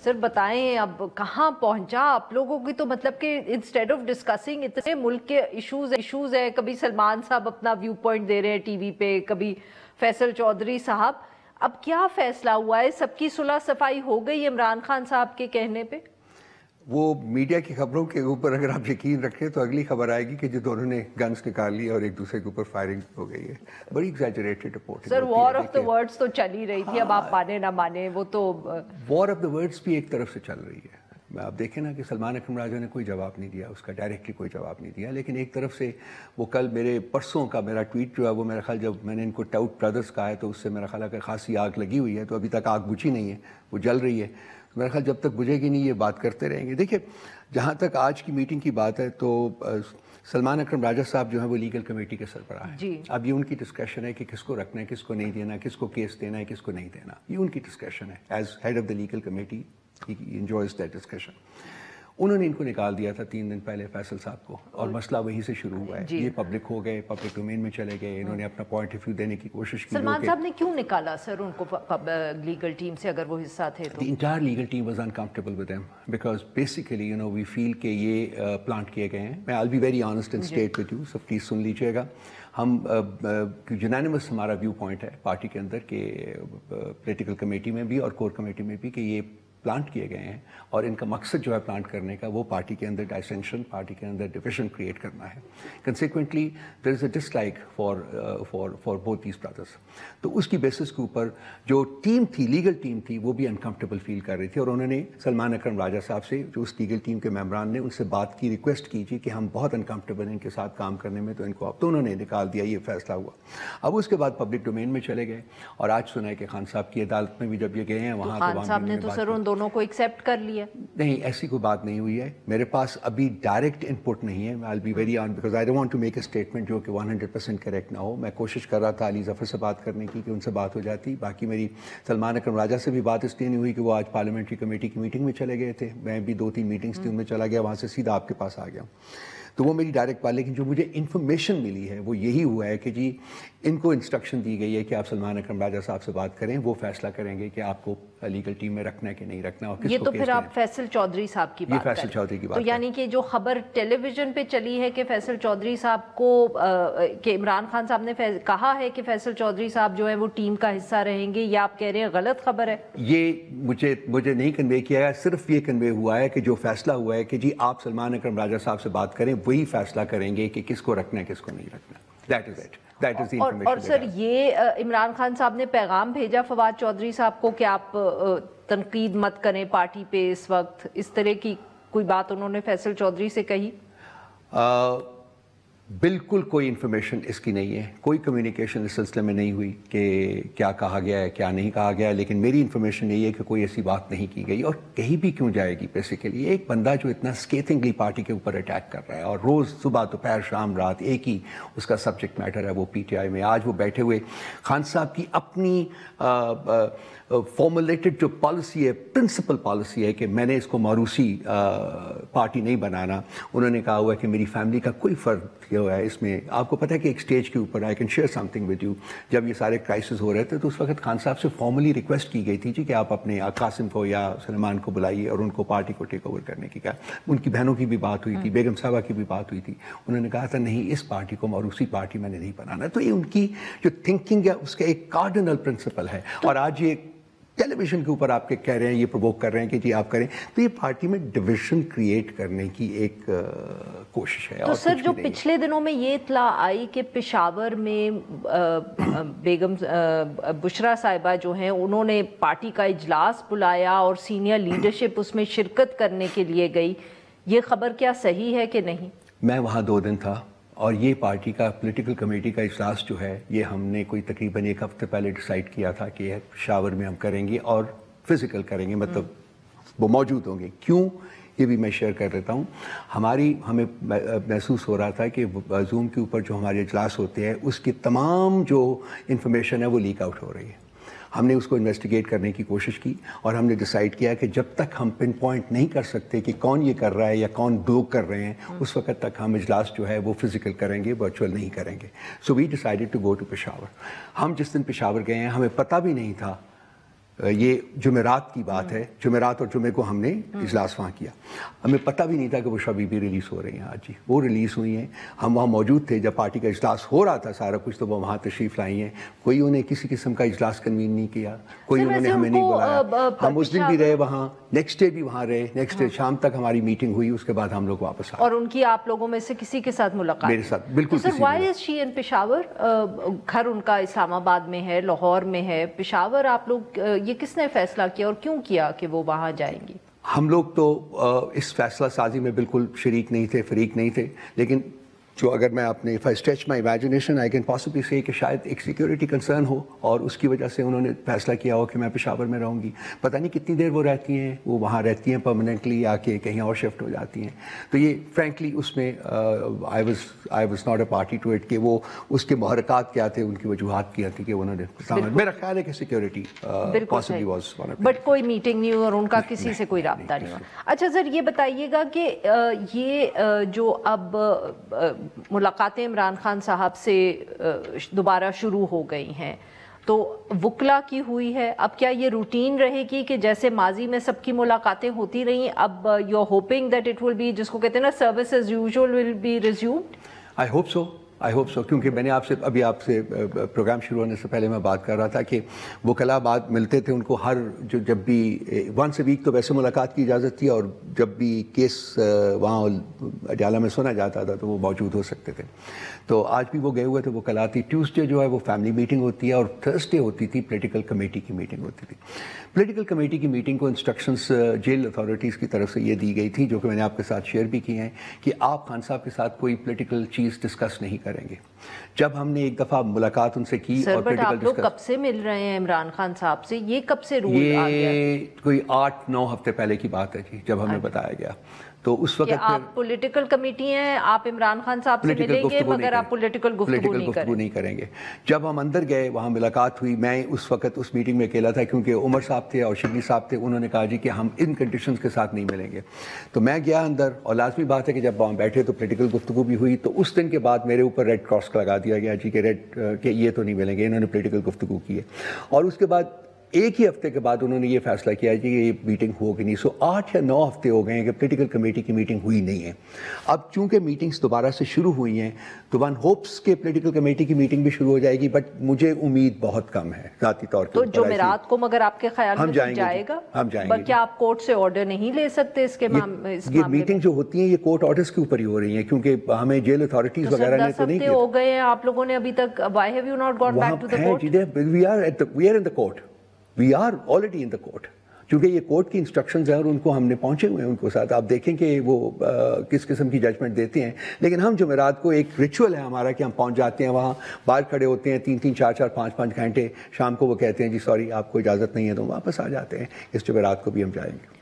سر بتائیں اب کہاں پہنچا آپ لوگوں کی؟ تو مطلب کہ انسٹیڈ آف ڈسکسنگ اتنے ملک کے ایشوز ہیں، کبھی سلمان صاحب اپنا ویو پوائنٹ دے رہے ہیں ٹی وی پہ، کبھی فیصل چودھری صاحب، اب کیا فیصلہ ہوا ہے؟ سب کی صلح صفائی ہو گئی عمران خان صاحب کے کہنے پہ؟ وہ میڈیا کی خبروں کے اوپر اگر آپ یقین رکھیں تو اگلی خبر آئے گی کہ جو دونوں نے گنز نکال لی اور ایک دوسرے کے اوپر فائرنگ ہو گئی ہے. بڑی exaggerated report. Sir war of the words تو چل ہی رہی تھی، اب آپ مانے نہ مانے وہ تو وار آف دا ورڈز بھی ایک طرف سے چل رہی ہے. آپ دیکھیں نا کہ سلمان اکرم راجہ نے کوئی جواب نہیں دیا، اس کا ڈائریکٹلی کوئی جواب نہیں دیا، لیکن ایک طرف سے وہ کل پرسوں کا میرا ٹویٹ جو ہے وہ میرا خیال جب میں نے ان کو ٹاؤٹ برادرز کہا ہے تو اس سے میرا خیال ہے کہ خاصی آگ لگی ہوئی ہے، تو ابھی تک آگ بجھی نہیں ہے، وہ جل رہی ہے. میرا خیال جب تک بجھے گی نہیں یہ بات کرتے رہیں گے. دیکھیں جہاں تک آج کی میٹنگ کی بات ہے تو سلمان اکرم راجہ صاحب جو ہیں وہ لیگل کمیٹی کے سربراہ ہیں. جی. اب یہ ان کی ڈسکشن ہے کہ کس کو رکھنا ہے، کس کو نہیں دینا، کس کو کیس دینا ہے، کس کو نہیں دینا، یہ ان کی ڈسکشن ہے. As head of the legal committee he enjoys that discussion. انہوں نے ان کو نکال دیا تھا 3 دن پہلے فیصل صاحب کو، اور مسئلہ وہیں سے شروع ہوا ہے. یہ پبلک ہو گئے، پبلک ڈومین میں چلے گئے، انہوں نے اپنا پوائنٹ آف ویو دینے کی کوشش کی. سلمان صاحب نے کیوں نکالا سر ان کو لیگل ٹیم سے اگر وہ حصہ تھے تو؟ The entire legal team was uncomfortable with them because basically we feel کہ یہ پلانٹ کیے گئے ہیں. میں I'll be very honest and straight with you, so please سن لیجیے گا. ہم یونانیمس ہمارا ویو پوائنٹ ہے پارٹی کے اندر کہ پولیٹیکل کمیٹی میں بھی اور کور کمیٹی میں بھی کہ یہ پلانٹ کیے گئے ہیں، اور ان کا مقصد جو ہے پلانٹ کرنے کا وہ پارٹی کے اندر ڈائسینشن، پارٹی کے اندر ڈویژن کریٹ کرنا ہے. Consequently there is a dislike for both these brothers. تو اس کی بیسس کے اوپر جو ٹیم تھی، لیگل ٹیم تھی، وہ بھی انکمفرٹیبل فیل کر رہی تھی، اور انہوں نے سلمان اکرم راجہ صاحب سے جو اس لیگل ٹیم کے ممبران نے ان سے بات کی، ریکویسٹ کی تھی کہ ہم بہت انکمفرٹیبل ہیں ان کے ساتھ کام کرنے میں، تو ان کو اب تو انہوں نے نکال دیا. یہ فیصلہ ہوا. اب اس کے بعد پبلک ڈومین میں چلے گئے، اور آج سنا ہے کہ خان صاحب کی عدالت میں بھی جب یہ گئے ہیں وہاں خان صاحب نے تو سر ان دونوں کو ایکسیپٹ کر لیا. نہیں، ایسی کوئی بات نہیں ہوئی ہے. میرے پاس ابھی ڈائریکٹ ان پٹ نہیں ہے. I'll be very honest because I don't want to make a statement جو کہ 100% کریکٹ نہ ہو. میں کوشش کر رہا تھا علی ظفر سے بات کرنے کی کہ ان سے بات ہو جاتی. باقی میری سلمان اکرم راجہ سے بھی بات اس لیے نہیں ہوئی کہ وہ آج پارلیمنٹری کمیٹی کی میٹنگ میں چلے گئے تھے. میں بھی 2-3 میٹنگس تھی ان میں چلا گیا، وہاں سے سیدھا آپ کے پاس آ گیا. تو وہ میری ڈائریکٹ بات، لیکن جو مجھے انفارمیشن ملی ہے وہ یہی ہوا ہے کہ جی ان کو انسٹرکشن دی گئی ہے کہ آپ سلمان اکرم راجہ صاحب سے بات کریں، وہ فیصلہ کریں گے کہ آپ کو لیگل ٹیم میں رکھنا ہے کہ نہیں رکھنا. اور یہ تو پھر آپ فیصل چودھری صاحب کی بات فیصل چودھری کی بات تو یعنی کہ جو خبر ٹیلی ویژن پہ چلی ہے کہ فیصل چودھری صاحب کو کہ عمران خان صاحب نے کہا ہے کہ فیصل چودھری صاحب جو ہے وہ ٹیم کا حصہ رہیں گے، یہ آپ کہہ رہے ہیں غلط خبر ہے؟ یہ مجھے نہیں کنوے کیا ہے. صرف یہ کنوے ہوا ہے کہ جو فیصلہ ہوا ہے کہ جی آپ سلمان اکرم راجہ صاحب سے بات کریں، وہی فیصلہ کریں گے کہ کس کو رکھنا ہے کس کو نہیں رکھنا. That is it. That is the information. اور سر یہ عمران خان صاحب نے پیغام بھیجا فواد چودھری صاحب کو کہ آپ تنقید مت کریں پارٹی پہ اس وقت، اس طرح کی کوئی بات انہوں نے فیصل چودھری سے کہی؟ بالکل کوئی انفارمیشن اس کی نہیں ہے، کوئی کمیونیکیشن اس سلسلے میں نہیں ہوئی کہ کیا کہا گیا ہے کیا نہیں کہا گیا ہے. لیکن میری انفارمیشن یہی ہے کہ کوئی ایسی بات نہیں کی گئی، اور کہیں بھی کیوں جائے گی. بیسیکلی ایک بندہ جو اتنا اسکیتھنگلی پارٹی کے اوپر اٹیک کر رہا ہے، اور روز صبح دوپہر شام رات ایک ہی اس کا سبجیکٹ میٹر ہے وہ پی ٹی آئی میں. آج وہ بیٹھے ہوئے خان صاحب کی اپنی فارمولیٹڈ جو پالیسی ہے، پرنسپل پالیسی ہے کہ میں نے اس کو موروثی پارٹی نہیں بنانا. انہوں نے کہا ہوا ہے کہ میری فیملی کا کوئی فرق ہے اس میں. آپ کو پتہ ہے کہ ایک سٹیج کے اوپر I can share some thing with you, جب یہ سارے کرائسس ہو رہے تھے تو اس وقت خان صاحب سے فارملی ریکویسٹ کی گئی تھی جی کہ آپ اپنے قاسم کو یا سلمان کو بلائیے اور ان کو پارٹی کو ٹیک اوور کرنے کی. کہا ان کی بہنوں کی بھی بات ہوئی تھی، بیگم صاحبہ کی بھی بات ہوئی تھی. انہوں نے کہا تھا نہیں، اس پارٹی کو موروثی پارٹی میں نے نہیں بنانا. تو یہ ان کی جو تھنکنگ ہے اس کا ایک کارڈنل پرنسپل ہے. اور آج یہ ٹیلی ویژن کے اوپر آپ کے کہہ رہے ہیں، یہ پرووک کر رہے ہیں کہ جی آپ کریں، تو یہ پارٹی میں ڈویژن کریٹ کرنے کی ایک کوشش ہے. تو سر جو پچھلے دنوں میں یہ اطلاع آئی کہ پشاور میں بیگم بشرا صاحبہ جو ہیں انہوں نے پارٹی کا اجلاس بلایا اور سینئر لیڈرشپ اس میں شرکت کرنے کے لیے گئی، یہ خبر کیا صحیح ہے کہ نہیں؟ میں وہاں 2 دن تھا، اور یہ پارٹی کا پولیٹیکل کمیٹی کا اجلاس جو ہے یہ ہم نے کوئی تقریباً 1 ہفتے پہلے ڈیسائیڈ کیا تھا کہ پشاور میں ہم کریں گے اور فزیکل کریں گے، مطلب وہ موجود ہوں گے. کیوں یہ بھی میں شیئر کر دیتا ہوں. ہمیں محسوس ہو رہا تھا کہ زوم کے اوپر جو ہمارے اجلاس ہوتے ہیں اس کی تمام جو انفارمیشن ہے وہ لیک آؤٹ ہو رہی ہے. ہم نے اس کو انویسٹیگیٹ کرنے کی کوشش کی، اور ہم نے ڈیسائیڈ کیا کہ جب تک ہم پن پوائنٹ نہیں کر سکتے کہ کون یہ کر رہا ہے یا کون لوگ کر رہے ہیں، اس وقت تک ہم اجلاس جو ہے وہ فزیکل کریں گے، ورچوئل نہیں کریں گے. So we decided to go to Peshawar. ہم جس دن پشاور گئے ہیں ہمیں پتہ بھی نہیں تھا یہ جمعرات کی بات ہے، جمعرات اور جمعے کو ہم نے اجلاس وہاں کیا. ہمیں پتہ بھی نہیں تھا کہ وہ شبھی بھی ریلیز ہو رہی ہیں آج. جی وہ ریلیز ہوئی ہیں، ہم وہاں موجود تھے جب پارٹی کا اجلاس ہو رہا تھا سارا کچھ، تو وہ وہاں تشریف لائی ہیں. کوئی انہیں کسی قسم کا اجلاس کنوین نہیں کیا، کوئی انہوں نے ہمیں نہیں بلایا. ہم اس دن بھی رہے وہاں، نیکسٹ ڈے بھی وہاں رہے، نیکسٹ ڈے شام تک ہماری میٹنگ ہوئی، اس کے بعد ہم لوگ واپس آئے. اور ان کی آپ لوگوں میں سے کسی کے ساتھ ملاقات؟ میرے ساتھ بالکل کسی. وائی از شی ان پشاور؟ گھر ان کا اسلام آباد میں ہے، لاہور میں ہے، پشاور آپ لوگ یہ کس نے فیصلہ کیا اور کیوں کیا کہ وہ وہاں جائیں گی؟ ہم لوگ تو اس فیصلہ سازی میں بالکل شریک نہیں تھے، فریق نہیں تھے، لیکن جو اگر میں اپنے if I stretch my imagination I can possibly say کہ شاید ایک سیکیورٹی کنسرن ہو اور اس کی وجہ سے انہوں نے فیصلہ کیا ہو کہ میں پشاور میں رہوں گی. پتہ نہیں کتنی دیر وہ رہتی ہیں، وہ وہاں رہتی ہیں پرماننٹلی یا کہ کہیں اور شفٹ ہو جاتی ہیں. تو یہ فرینکلی اس میں I was not a party to it کہ وہ اس کے محرکات کیا تھے، ان کی وجوہات کیا تھی کہ انہوں نے. میرا خیال ہے کہ security possibly was one of it. But کوئی میٹنگ نہیں ہوئی اور ان کا کسی سے کوئی رابطہ نہیں ہوا. اچھا سر یہ بتائیے گا کہ یہ جو اب ملاقاتیں عمران خان صاحب سے دوبارہ شروع ہو گئی ہیں تو وکلا کی ہوئی ہے، اب کیا یہ روٹین رہے گی کہ جیسے ماضی میں سب کی ملاقاتیں ہوتی رہیں، اب you are hoping that it will be, جس کو کہتے ہیں نا service as usual will be resumed? I hope so کیونکہ میں نے آپ سے پروگرام شروع ہونے سے پہلے میں بات کر رہا تھا کہ وکلاء بعد ملتے تھے، ان کو جب بھی ونس اے ویک تو ویسے ملاقات کی اجازت تھی، اور جب بھی کیس وہاں اڈیالہ میں سنا جاتا تھا تو وہ موجود ہو سکتے تھے. تو آج بھی وہ گئے ہوئے تھے وکلاء تھی. ٹیوزڈے جو ہے وہ فیملی میٹنگ ہوتی ہے اور تھرسڈے ہوتی تھی پولیٹیکل کمیٹی کی میٹنگ ہوتی تھی. پولیٹیکل کمیٹی کی میٹنگ کو انسٹرکشنز جیل اتھارٹیز کی طرف سے یہ دی گئی تھی، جو کہ میں نے آپ کے ساتھ شیئر بھی کی ہیں، کہ آپ خان صاحب کے ساتط کوئی پولیٹیکل چیز ڈسکس نہیں کریں گے. جب ہم نے ایک دفعہ ملاقات ان سے کی اور بٹ آپ لوگ کب سے مل رہے ہیں عمران خان صاحب سے؟ یہ کب سے رول آ گیا؟ یہ کوئی 8-9 ہفتے پہلے کی بات ہے جی، جب ہمیں بتایا گیا. تو اس وقت آپ پولیٹیکل کمیٹی ہیں، آپ عمران خان صاحب سے ملیں گے مگر آپ پولیٹیکل گفتگو نہیں کریں گے. جب ہم اندر گئے وہاں ملاقات ہوئی، میں اس وقت اس میٹنگ میں اکیلا تھا کیونکہ عمر صاحب تھے اور شبلی صاحب تھے. انہوں نے کہا جی کہ ہم ان کنڈیشنز کے ساتھ نہیں ملیں گے. تو میں گیا اندر، اور لازمی بات ہے کہ جب وہاں بیٹھے تو پولیٹیکل گفتگو بھی ہوئی. تو اس دن کے بعد میرے اوپر ریڈ کراس لگا دیا گیا جی کہ یہ تو نہیں ملیں گے، انہوں نے پولیٹیکل گفتگو کی ہے. اور اس کے بعد ایک ہی ہفتے کے بعد انہوں نے یہ فیصلہ کیا کہ یہ میٹنگ ہوگی نہیں. 8 یا 9 ہفتے ہو گئے ہیں کہ پولیٹیکل کمیٹی کی میٹنگ ہوئی نہیں ہے. اب چونکہ میٹنگز دوبارہ سے شروع ہوئی ہیں تو ون ہوپس کہ پولیٹیکل کمیٹی کی میٹنگ بھی شروع ہو جائے گی، بٹ مجھے امید بہت کم ہے ذاتی طور پر. تو جمعرات کو مگر آپ کے خیال میں جائے گا؟ ہم جائیں گے. کیا آپ کورٹ سے آرڈر نہیں لے سکتے اس کے معاملے؟ یہ میٹنگ جو ہوتی ہیں یہ کورٹ آرڈرز کے اوپر ہی ہو رہی ہیں، کیونکہ ہمیں جیل اتھارٹیز وغیرہ نے تو نہیں کیا. 10 ہفتے ہو گئے ہیں آپ لوگوں نے ابھی تک، why have you not got back to the court? We are in the court, we are already in the court. چونکہ یہ کورٹ کی انسٹرکشنز ہیں اور ان کو ہم نے پہنچے ہوئے ہیں ان کو ساتھ. آپ دیکھیں کہ وہ کس قسم کی ججمنٹ دیتے ہیں. لیکن ہم جمعرات کو ایک ریچول ہے ہمارا کہ ہم پہنچ جاتے ہیں وہاں، باہر کھڑے ہوتے ہیں 3-3 4-4 5-5 گھنٹے. شام کو وہ کہتے ہیں جی سوری آپ کو اجازت نہیں ہے، تو واپس آ جاتے ہیں. اس جمعرات کو بھی ہم جائیں گے.